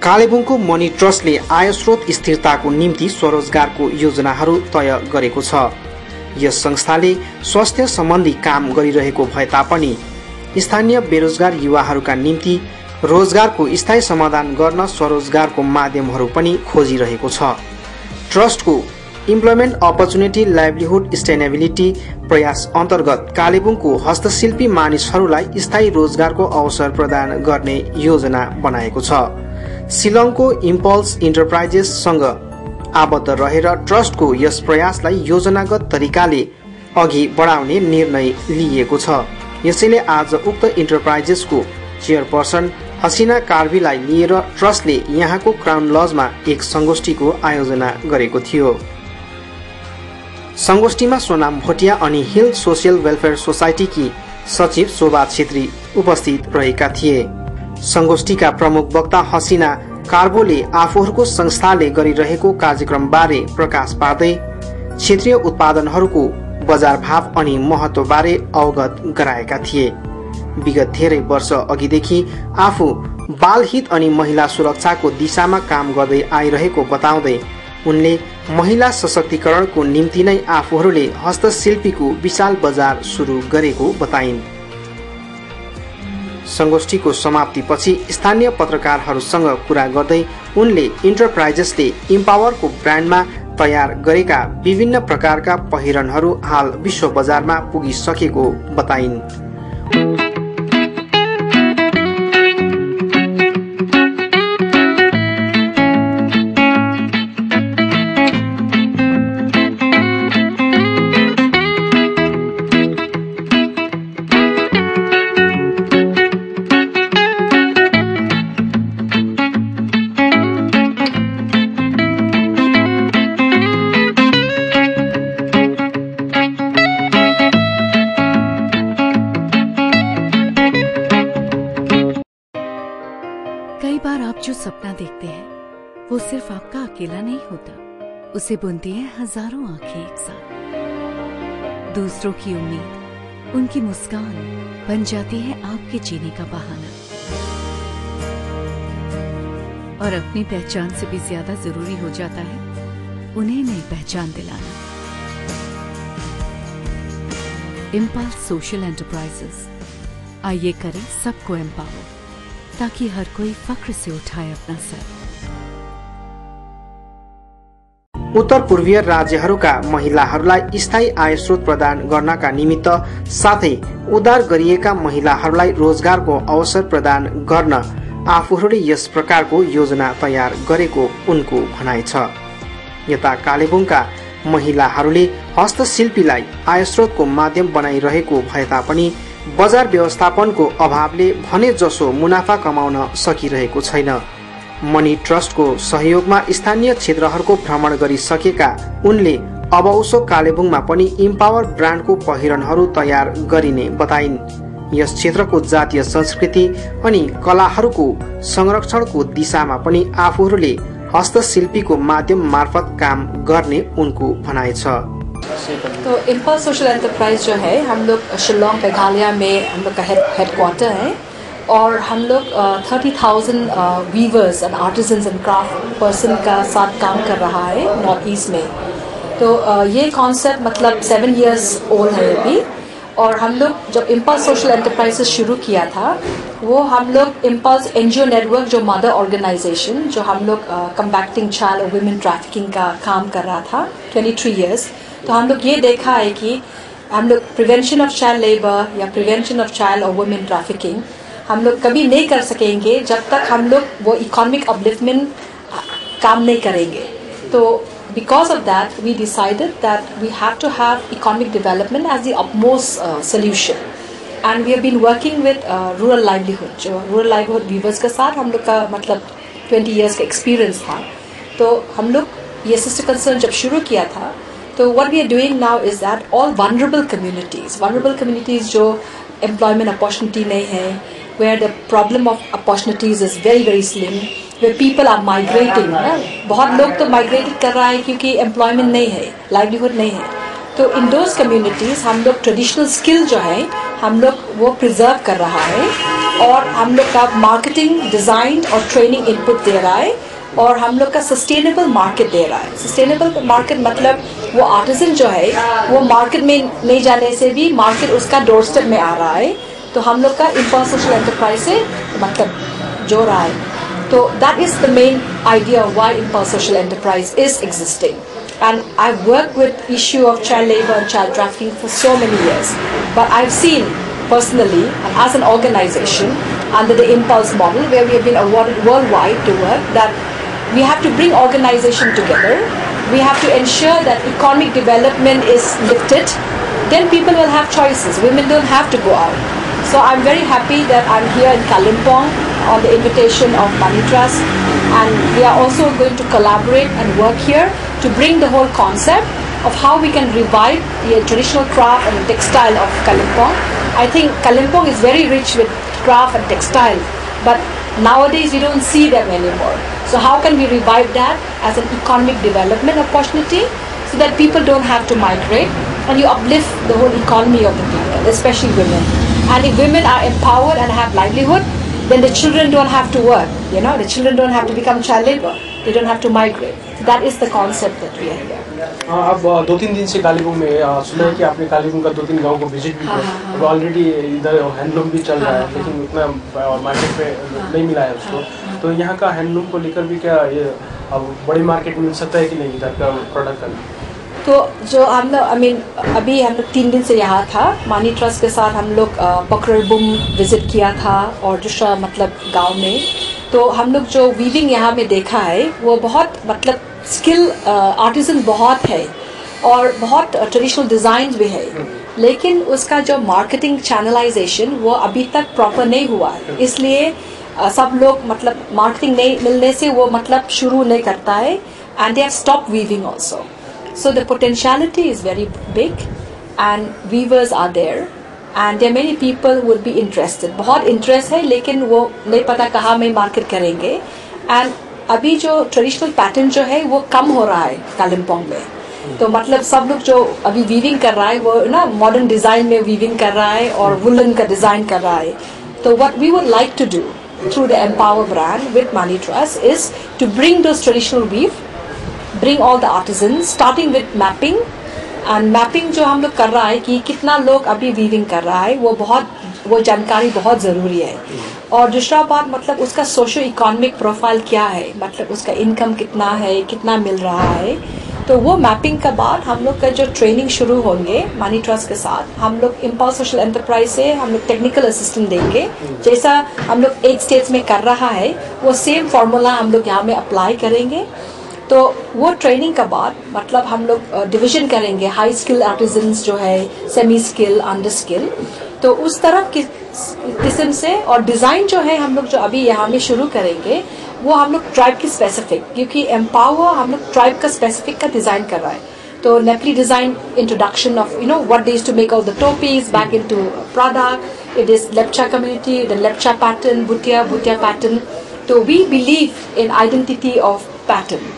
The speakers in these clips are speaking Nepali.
कालेबुङको मनी ट्रस्टले आय स्रोत स्थिरताको निम्ति स्वरोजगारको योजनाहरू तय गरेको छ। यस संस्थाले स्वास्थ्य सम्बन्धी काम गरिरहेको भए तापनि स्थानीय बेरोजगार युवाहरूका निम्ति रोजगारको स्थायी समाधान गर्न स्वरोजगारको माध्यमहरू पनि खोजिरहेको छ। ट्रस्टको इम्प्लोइमेन्ट अपर्चुनिटी लाइभलीहुड सस्टेनेबिलिटी प्रयास अन्तर्गत कालेबुङको हस्तशिल्पी मानिसहरूलाई स्थायी रोजगारको अवसर प्रदान गर्ने योजना बनाएको छ। शिलङको इम्पल्स इन्टरप्राइजेससँग आबद्ध रहेर ट्रस्टको यस प्रयासलाई योजनागत तरिकाले अघि बढाउने निर्णय लिएको छ। यसैले आज उक्त इन्टरप्राइजेसको चेयरपर्सन हसिना कार्बीलाई लिएर ट्रस्टले यहाँको क्राउन लजमा एक संगोष्ठीको आयोजना गरेको थियो। संगोष्ठीमा सोनाम भोटिया अनि हिल सोसियल वेलफेयर सोसाइटीकी सचिव शोभा छेत्री उपस्थित रहेका थिए। संगोष्ठीका प्रमुख वक्ता हसिना कार्बोले आफूहरूको संस्थाले गरिरहेको कार्यक्रमबारे प्रकाश पार्दै क्षेत्रीय उत्पादनहरूको बजार भाव अनि महत्त्वबारे अवगत गराएका थिए। विगत धेरै वर्ष अघिदेखि आफू बालहित अनि महिला सुरक्षाको दिशामा काम गर्दै आइरहेको बताउँदै उनले महिला सशक्तिकरणको निम्ति नै आफूहरूले हस्तशिल्पीको विशाल बजार सुरु गरेको बताइन्। संगोष्ठीको समाप्तिपछि स्थानीय पत्रकारहरूसँग कुरा गर्दै उनले इन्टरप्राइजेसले इम्पावरको ब्रान्डमा तयार गरेका विभिन्न प्रकारका पहिरनहरू हाल विश्व बजारमा पुगिसकेको बताइन्। कई बार आप जो सपना देखते हैं वो सिर्फ आपका अकेला नहीं होता, उसे बुनती है हजारों आंखें एक साथ। दूसरों की उम्मीद, उनकी मुस्कान बन जाती है आपके जीने का बहाना। और अपनी पहचान से भी ज्यादा जरूरी हो जाता है उन्हें नई पहचान दिलाना। इम्पल्स सोशल एंटरप्राइजेस, आइए करें सबको एम्पावर ताकि हर कोई फख्र से उठाए अपना सर। उत्तर पूर्वीय राज्यहरूका महिलाहरूलाई स्थायी आय स्रोत प्रदान गर्नका निमित्त साथै उद्धार गरिएका महिलाहरूलाई रोजगारको अवसर प्रदान गर्न आफूहरूले यस प्रकारको योजना तयार गरेको उनको भनाइ छ। यता कालेबुङका महिलाहरूले हस्तशिल्पीलाई आय स्रोतको माध्यम बनाइरहेको भए तापनि बजार व्यवस्थापनको अभावले भने जसो मुनाफा कमाउन सकिरहेको छैन। मनी ट्रस्टको सहयोगमा स्थानीय क्षेत्रहरूको भ्रमण गरिसकेका उनले अब उसो कालेबुङमा पनि इम्पावर ब्रान्डको पहिरनहरू तयार गरिने बताइन्। यस क्षेत्रको जातीय संस्कृति अनि कलाहरूको संरक्षणको दिशामा पनि आफूहरूले हस्तशिल्पीको माध्यम मार्फत काम गर्ने उनको भनाइ छ। तो इम्पल्स सोशल एंटरप्राइज जो है हम लोग शिलोंग मेघालय में हम लोग का हेडक्वार्टर है और हम लोग 30,000 weavers and artisans and craft person का साथ काम कर रहा है नॉर्थ ईस्ट में। तो ये कॉन्सेप्ट मतलब 7 years ओल्ड है अभी। और हम लोग जब इम्पल्स सोशल एंटरप्राइजेस शुरू किया था वो हम लोग इम्पल्स एनजीओ नेटवर्क जो मदर ऑर्गेनाइजेशन जो हम लोग कम्बैक्टिंग चाइल्ड और वुमेन ट्रैफिकिंग का काम कर रहा था 23 years। तो हम लोग ये देखा है कि हम लोग prevention of child labour yeah prevention of child और वुमेन ट्रैफिकिंग हम लोग कभी नहीं कर सकेंगे जब तक हम लोग वो इकोनॉमिक अपलिफ्टमेंट काम नहीं करेंगे। तो because of that we decided that we have to have economic development as the utmost solution, and we have been working with rural livelihood जो rural livelihood weavers के साथ हम लोग का मतलब 20 years का experience था। तो हम लोग ये sister concern जब शुरू किया था तो what we are doing now is that all vulnerable communities जो employment opportunity नहीं है, where the problem of opportunities is very slim, where people are migrating, बहुत लोग तो migrate कर रहा है क्योंकि employment नहीं है, livelihood नहीं है। तो in those communities हम लोग traditional skill जो है हम लोग वो preserve कर रहा है और हम लोग का मार्केटिंग, डिज़ाइन और ट्रेनिंग इनपुट दे रहा है, और हम लोग का सस्टेनेबल मार्केट दे रहा है। सस्टेनेबल मार्केट मतलब वो आर्टिजन जो है वो मार्केट में नहीं जाने से भी मार्केट उसका डोर स्टेप में आ रहा है, तो हम लोग का इम्पल्स सोशल एंटरप्राइज से मतलब जो रहा है। So that is the main idea of why Impulse Social Enterprise is existing. And I've worked with issue of child labor and child trafficking for so many years. But I've seen personally, and as an organization, under the Impulse model, where we have been awarded worldwide to work, that we have to bring organization together. We have to ensure that economic development is lifted. Then people will have choices. Women don't have to go out. So I'm very happy that I'm here in Kalimpong on the invitation of Money Trust, and we are also going to collaborate and work here to bring the whole concept of how we can revive the traditional craft and textile of Kalimpong. I think Kalimpong is very rich with craft and textile, but nowadays we don't see them anymore. So how can we revive that as an economic development opportunity so that people don't have to migrate, and you uplift the whole economy of the people, especially women. And if women are empowered and have livelihood, then the children don't have to work, you know, the children don't have to become child labor, they don't have to migrate. So that is the concept that we are here. अब 2-3 दिन से कालीगंज में सुना है कि आपने कालीगंज का 2-3 गांव को विजिट भी किया। अब ऑलरेडी इधर हैंडलूम भी चल रहा है, लेकिन उतना मार्केट पे नहीं मिला है उसको, तो यहाँ का हैंडलूम को लेकर भी क्या ये अब बड़ी मार्केट मिल सकता है कि नहीं इधर का प्रोडक्ट का? तो जो हम लोग अभी हम लोग 3 दिन से यहाँ था, मनी ट्रस्ट के साथ हम लोग पकरबुम विजिट किया था और दूसरा मतलब गांव में। तो हम लोग जो वीविंग यहाँ में देखा है वो बहुत मतलब स्किल आर्टिजन बहुत है और बहुत ट्रेडिशनल डिज़ाइन भी है, लेकिन उसका जो मार्केटिंग चैनलाइजेशन वो अभी तक प्रॉपर नहीं हुआ है। इसलिए सब लोग मतलब मार्केटिंग नहीं मिलने से वो मतलब शुरू नहीं करता है, and they have stop weaving also. So the potentiality is very big, and weavers are there, and there are many people who would be interested. बहुत interest है, लेकिन वो नहीं पता कहाँ में market करेंगे। And अभी जो traditional pattern जो है वो कम हो रहा है कालिम्पोंग में। तो मतलब सब लोग जो अभी weaving कर रहा है वो ना modern design में weaving कर रहा है और woolen का design कर रहा है। तो what we would like to do through the Empower brand with Money Trust is to bring those traditional weave, bring all the artisans, starting with mapping, and mapping जो हम लोग कर रहा है कि कितना लोग अभी वीविंग कर रहा है वो जानकारी बहुत ज़रूरी है। और दूसरा बात मतलब उसका सोशो इकोनॉमिक प्रोफाइल क्या है, मतलब उसका इनकम कितना है, कितना मिल रहा है। तो वो मैपिंग के बाद हम लोग का जो ट्रेनिंग शुरू होंगे मनी ट्रस्ट के साथ, हम लोग इम्पल्स सोशल एंटरप्राइज से हम लोग टेक्निकल असिस्टेंट देंगे। जैसा हम लोग 8 स्टेट्स में कर रहा है वो सेम फार्मूला हम लोग यहाँ में अप्लाई करेंगे। तो वो ट्रेनिंग के बाद मतलब हम लोग डिवीजन करेंगे, हाई स्किल आर्टिजन्स जो है, सेमी स्किल, अंडर स्किल, तो उस तरह की किस्म से। और डिज़ाइन जो है हम लोग जो अभी यहाँ में शुरू करेंगे वो हम लोग ट्राइब की स्पेसिफिक, क्योंकि एम्पावर हम लोग ट्राइब का स्पेसिफिक का डिज़ाइन कर रहा है। तो Nepali design introduction of you know what they used to make all the topis back into product, it is Lepcha community, the Lepcha pattern, Bhutia pattern. तो we believe in identity of pattern.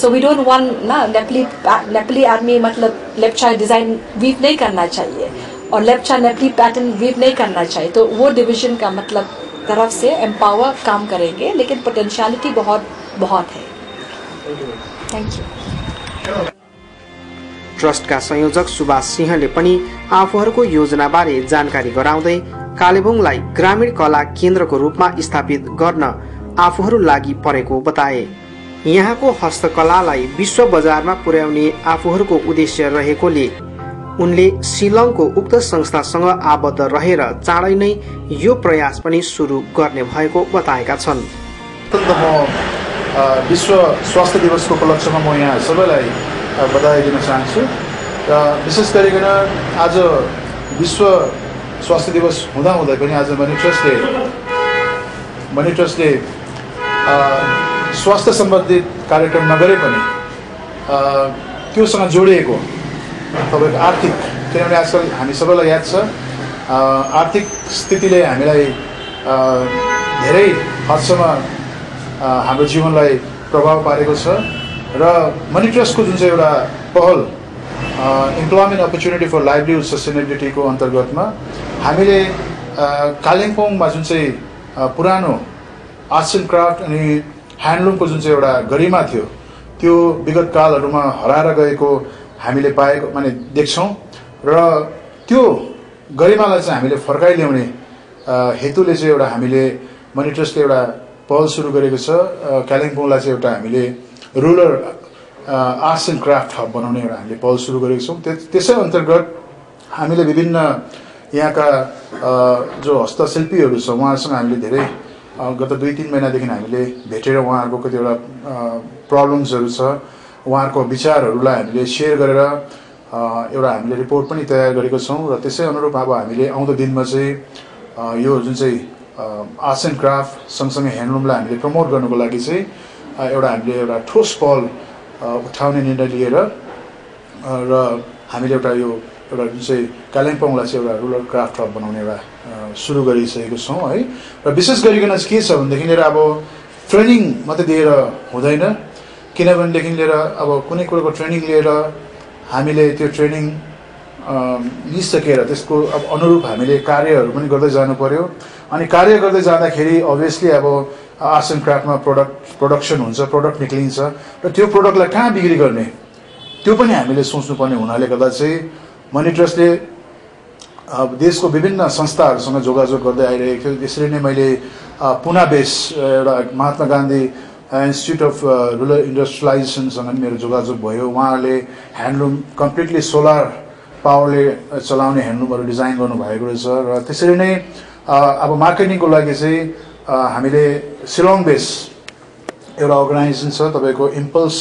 So we don't want ना नेपली आर्मी मतलब लेप्चा डिज़ाइन वीव नहीं करना चाहिए और लेप्चा नेपली पैटर्न वीव नहीं करना चाहिए। तो वो डिवीजन का मतलब तरफ से एम्पावर काम करेंगे, लेकिन पोटेंशियलिटी बहुत है। Thank you. ट्रस्टका संयोजक सुभाष सिंहले पनि आफूहरूको योजनाबारे जानकारी गराउँदै कालेबुङलाई ग्रामीण कला केन्द्रको रूपमा स्थापित गर्न आफूहरू लागि परेको बताए। यहाँको हस्तकलालाई विश्व बजारमा पुर्याउने आफूहरूको उद्देश्य रहेकोले उनले शिलङको उक्त संस्थासँग आबद्ध रहेर चाँडै नै यो प्रयास पनि सुरु गर्ने भएको बताएका छन्। विश्व स्वास्थ्य दिवसको उपलक्ष्यमा म यहाँ सबैलाई बधाई दिन चाहन्छु र विशेष गरिकन आज विश्व स्वास्थ्य दिवस हुँदाहुँदै पनि आज मनी ट्रस्टले स्वास्थ्य सम्बन्धित कार्यक्रम नगरे पनि त्योसँग जोडिएको तपाईँको आर्थिक, किनभने आजकल हामी सबैलाई याद छ आर्थिक स्थितिले हामीलाई धेरै हदसम्म हाम्रो जीवनलाई प्रभाव पारेको छ र मनी ट्रस्टको जुन चाहिँ एउटा पहल इम्प्लोइमेन्ट अपर्च्युनिटी फर लाइभलीहुड सस्टेनेबिलिटीको अन्तर्गतमा हामीले कालिम्पोङमा जुन चाहिँ पुरानो आर्ट्स एन्ड क्राफ्ट अनि ह्यान्डलुमको जुन चाहिँ एउटा गरिमा थियो त्यो विगत कालहरूमा हराएर गएको हामीले पाएको माने देख्छौँ र त्यो गरिमालाई चाहिँ हामीले फर्काइल्याउने हेतुले चाहिँ एउटा हामीले मनी ट्रस्टले एउटा पहल सुरु गरेको छ। कालिम्पोङलाई चाहिँ एउटा हामीले rural arts and craft hub बनाउने एउटा हामीले पहल सुरु गरेको छौँ। त्यसै अन्तर्गत हामीले विभिन्न यहाँका जो हस्तशिल्पीहरू छ उहाँहरूसँग हामीले धेरै गत 2-3 महिनादेखि हामीले भेटेर उहाँहरूको कतिवटा प्रब्लम्सहरू छ उहाँहरूको विचारहरूलाई हामीले सेयर गरेर एउटा हामीले रिपोर्ट पनि तयार गरेको छौँ र त्यसै अनुरूप अब हामीले आउँदो दिनमा चाहिँ यो जुन चाहिँ आर्ट्स एन्ड क्राफ्ट सँगसँगै ह्यान्डलुमलाई हामीले प्रमोट गर्नुको लागि चाहिँ एउटा हामीले एउटा ठोस पहल उठाउने निर्णय लिएर र हामीले एउटा यो एउटा जुन चाहिँ कालिम्पोङलाई चाहिँ एउटा रुरल क्राफ्ट हब बनाउने एउटा सुरु गरिसकेको छौँ है। र विशेष गरिकन चाहिँ के छ भनेदेखि लिएर अब ट्रेनिङ मात्रै दिएर हुँदैन, किनभनेदेखि लिएर अब कुनै कुरोको ट्रेनिङ लिएर हामीले त्यो ट्रेनिङ लिइसकेर त्यसको अब अनुरूप हामीले कार्यहरू पनि गर्दै जानु पर्यो। अनि कार्य गर्दै जाँदाखेरि अभियसली अब आर्ट्स एन्ड क्राफ्टमा प्रोडक्सन हुन्छ, प्रडक्ट निक्लिन्छ र त्यो प्रडक्टलाई कहाँ बिक्री गर्ने त्यो पनि हामीले सोच्नुपर्ने हुनाले गर्दा चाहिँ मनी ट्रस्टले देशको विभिन्न संस्थाहरूसँग जोगाजोग गर्दै आइरहेको थियो। यसरी नै मैले पुना बेस एउटा Mahatma Gandhi institute of rural इन्डस्ट्रियलाइजेसनसँग मेरो जोगाजोग भयो। उहाँहरूले ह्यान्डलुम कम्प्लिटली सोलर पावरले चलाउने ह्यान्डलुमहरू डिजाइन गर्नुभएको रहेछ र त्यसरी नै अब मार्केटिङको लागि चाहिँ हामीले शिलोङ बेस एउटा अर्गनाइजेसन छ तपाईँको इम्पल्स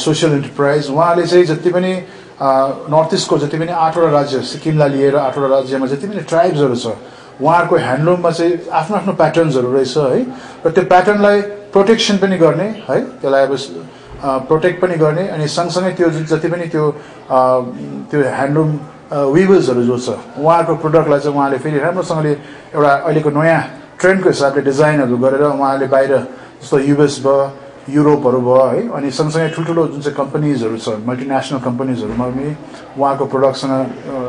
सोसियल एन्टरप्राइज। उहाँले चाहिँ जति पनि नर्थ इस्टको जति पनि 8वटा राज्य सिक्किमलाई लिएर 8वटा राज्यमा जति पनि ट्राइब्सहरू छ उहाँहरूको ह्यान्डलुममा चाहिँ आफ्नो आफ्नो प्याटर्न्सहरू रहेछ है र त्यो प्याटर्नलाई प्रोटेक्सन पनि गर्ने है, त्यसलाई अब प्रोटेक्ट पनि गर्ने अनि सँगसँगै त्यो जति पनि त्यो ह्यान्डलुम विभर्सहरू जो छ उहाँहरूको प्रोडक्टलाई चाहिँ उहाँले फेरि राम्रोसँगले एउटा अहिलेको नयाँ ट्रेन्डको हिसाबले डिजाइनहरू गरेर उहाँले बाहिर जस्तो युएस भयो, युरोपहरू भयो है, अनि सँगसँगै ठुल्ठुलो जुन चाहिँ कम्पनीजहरू छ मल्टिनेसनल कम्पनीजहरूमा पनि उहाँको प्रोडक्टसँग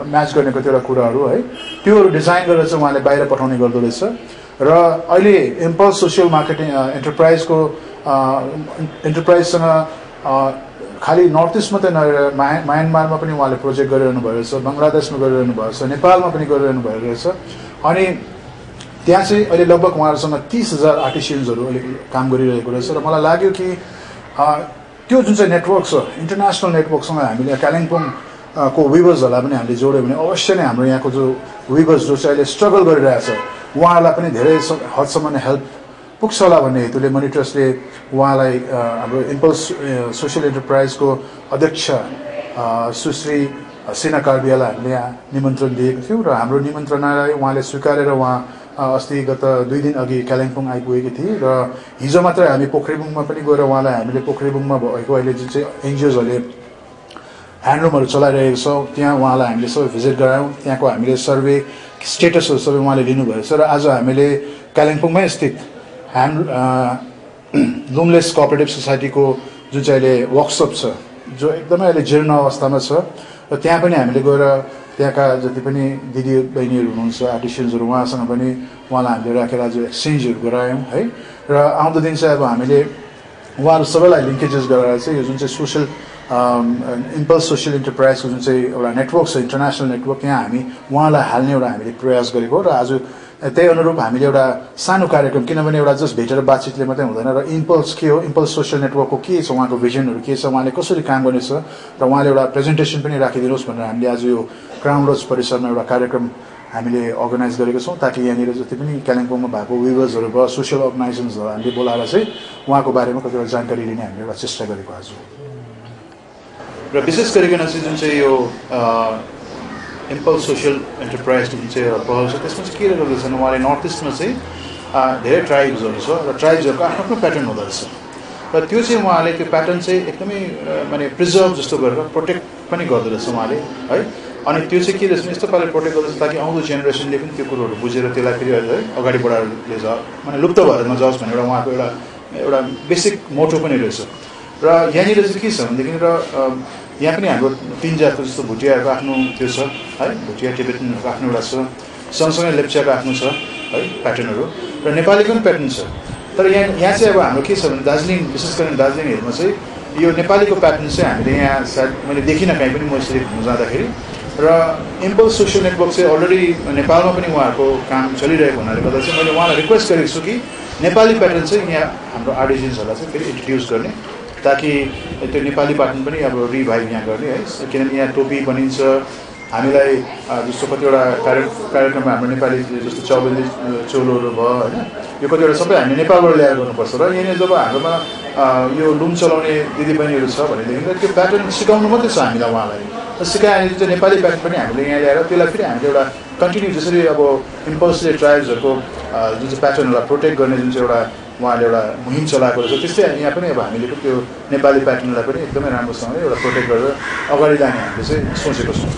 म्याच गर्ने कतिवटा कुराहरू है त्योहरू डिजाइन गरेर चाहिँ उहाँले बाहिर पठाउने गर्दो रहेछ। र अहिले इम्पल्स सोसियल मार्केटिङ एन्टरप्राइजसँग खालि नर्थ इस्ट मात्रै नरहेर म्यानमारमा पनि उहाँले प्रोजेक्ट गरिरहनु भएको रहेछ, बङ्गलादेशमा गरिरहनु भएको छ, नेपालमा पनि गरिरहनु भएको रहेछ। अनि त्यहाँ चाहिँ अहिले लगभग उहाँहरूसँग 30,000 आर्टिसियन्सहरू अहिले काम गरिरहेको रहेछ र मलाई लाग्यो कि त्यो जुन चाहिँ नेटवर्क छ इन्टरनेसनल नेटवर्कसँग हामीले कालिम्पोङको विभर्सहरूलाई पनि हामीले जोड्यो भने अवश्य नै हाम्रो यहाँको जो विभर्स जो चाहिँ अहिले स्ट्रगल गरिरहेछ उहाँहरूलाई पनि धेरै हदसम्म हेल्प पुग्छ होला भन्ने हेतुले मनी ट्रस्टले उहाँलाई हाम्रो इम्पल्स सोसियल एन्टरप्राइजको अध्यक्ष सुश्री सिना कार्बियालाई हामीले यहाँ निमन्त्रण दिएको थियौँ र हाम्रो निमन्त्रणालाई उहाँले स्वीकारेर उहाँ अस्ति गत 2 दिन अघि कालिम्पोङ आइपुगेकी थिए र हिजो मात्रै हामी पोखरीबुङमा पनि गएर उहाँलाई हामीले पोखरीबुङमा भएको अहिले जुन चाहिँ एनजिओजहरूले ह्यान्डलुमहरू चलाइरहेको छ त्यहाँ उहाँलाई हामीले सबै भिजिट गरायौँ। त्यहाँको हामीले सर्वे स्टेटसहरू सबै उहाँले लिनुभएको छ र आज हामीले कालिम्पोङमै स्थित लुमलेस कोअपरेटिभ सोसाइटीको जुन चाहिँ अहिले वर्कसप छ जो एकदमै अहिले जीर्ण अवस्थामा छ र त्यहाँ पनि हामीले गएर त्यहाँका जति पनि दिदी बहिनीहरू हुनुहुन्छ आर्टिसियन्सहरू उहाँसँग पनि उहाँलाई हामीले राखेर आज एक्सचेन्जहरू गरायौँ है र आउँदो दिन चाहिँ अब हामीले उहाँहरू सबैलाई लिङ्केजेस गरेर चाहिँ यो जुन चाहिँ सोसियल इम्पल्स सोसियल इन्टरप्राइजको जुन चाहिँ एउटा नेटवर्क छ इन्टरनेसनल नेटवर्क त्यहाँ हामी उहाँलाई हाल्ने एउटा हामीले प्रयास गरेको र आज त्यही अनुरूप हामीले एउटा सानो कार्यक्रम किनभने एउटा जस्ट भेटेर बातचितले मात्रै हुँदैन र इम्पल्स के हो इम्पल्स सोसियल नेटवर्कको के छ उहाँको भिजनहरू के छ उहाँले कसरी काम गर्नेछ र उहाँले एउटा प्रेजेन्टेसन पनि राखिदिनुहोस् भनेर हामीले आज यो क्राउन रोज परिसरमा एउटा कार्यक्रम हामीले अर्गनाइज गरेको छौँ ताकि यहाँनिर जति पनि कालिम्पोङमा भएको विभर्सहरू भयो सोसियल अर्गनाइजेसन्सहरू हामीले बोलाएर चाहिँ उहाँको बारेमा कतिवटा जानकारी लिने हामीले एउटा चेष्टा गरेको आज र विशेष गरिकन चाहिँ जुन चाहिँ यो इम्पल्स सोसियल एन्टरप्राइज जुन चाहिँ एउटा पहल छ त्यसमा चाहिँ के गर्दैछन् उहाँले नर्थ इस्टमा चाहिँ धेरै ट्राइब्सहरू छ र ट्राइब्सहरूको आफ्नो आफ्नो प्याटर्न हुँदो रहेछ र त्यो चाहिँ उहाँले त्यो प्याटर्न चाहिँ एकदमै माने प्रिजर्भ जस्तो गरेर प्रोटेक्ट पनि गर्दो रहेछ उहाँले है। अनि त्यो चाहिँ के रहेछ यस्तो पाराले प्रोटेक्ट गर्दैछ ताकि आउँदो जेनेरेसनले पनि त्यो कुरोहरू बुझेर त्यसलाई फेरि अगाडि बढाएर माने लुप्त भएर नजाओस् भनेर उहाँको एउटा बेसिक मोटो पनि रहेछ। र यहाँनिर चाहिँ के छ भनेदेखि र यहाँ पनि हाम्रो 3 जातको जस्तो भुटियाहरूको आफ्नो त्यो छ है भुटिया टिबेटनहरूको आफ्नो एउटा छ सँगसँगै लेप्चाको आफ्नो छ है प्याटर्नहरू र नेपालीको पनि प्याटर्न छ। तर यहाँ चाहिँ अब हाम्रो के छ भने दार्जिलिङ विशेष गरी दार्जिलिङहरूमा चाहिँ यो नेपालीको प्याटर्न चाहिँ हामीले यहाँ सायद मैले देखिनँ कहीँ पनि म यसरी घुम्नु जाँदाखेरि। र इम्पल्स सोसियल नेटवर्क चाहिँ अलरेडी नेपालमा पनि उहाँहरूको काम चलिरहेको हुनाले गर्दा चाहिँ मैले उहाँलाई रिक्वेस्ट गरेको छु कि नेपाली प्याटर्न चाहिँ यहाँ हाम्रो आर्टिजन्सहरूलाई चाहिँ फेरि इन्ट्रोड्युस गर्ने, ताकि त्यो नेपाली प्याटर्न पनि अब रिभाइभ यहाँ गर्ने है। किनभने यहाँ टोपी बनिन्छ, हामीलाई जस्तो कतिवटा कार्यक्रममा हाम्रो नेपाली जस्तो चौबन्दी चोलोहरू भयो होइन, यो कतिवटा सबै हामीले नेपालबाट ल्याएर गर्नुपर्छ। र यहाँनिर जब हाम्रोमा यो लुम चलाउने दिदीबहिनीहरू छ भनेदेखि त्यो प्याटर्न सिकाउनु मात्रै छ हामीलाई उहाँलाई, सिकाएर जुन चाहिँ नेपाली प्याटर्न पनि हामीले यहाँ ल्याएर त्यसलाई फेरि हामीले एउटा कन्टिन्यू जसरी अब इम्पल्सले ट्राइब्सहरूको जुन चाहिँ प्याटर्नहरूलाई प्रोटेक्ट गर्ने जुन चाहिँ एउटा उहाँले एउटा मुहिम चलाएको रहेछ, त्यस्तै यहाँ पनि अब हामीले त्यो नेपाली प्याटर्नलाई पनि एकदमै राम्रोसँगले एउटा प्रोटेक्ट गरेर अगाडि लाने हामीले चाहिँ सोचेको छौँ।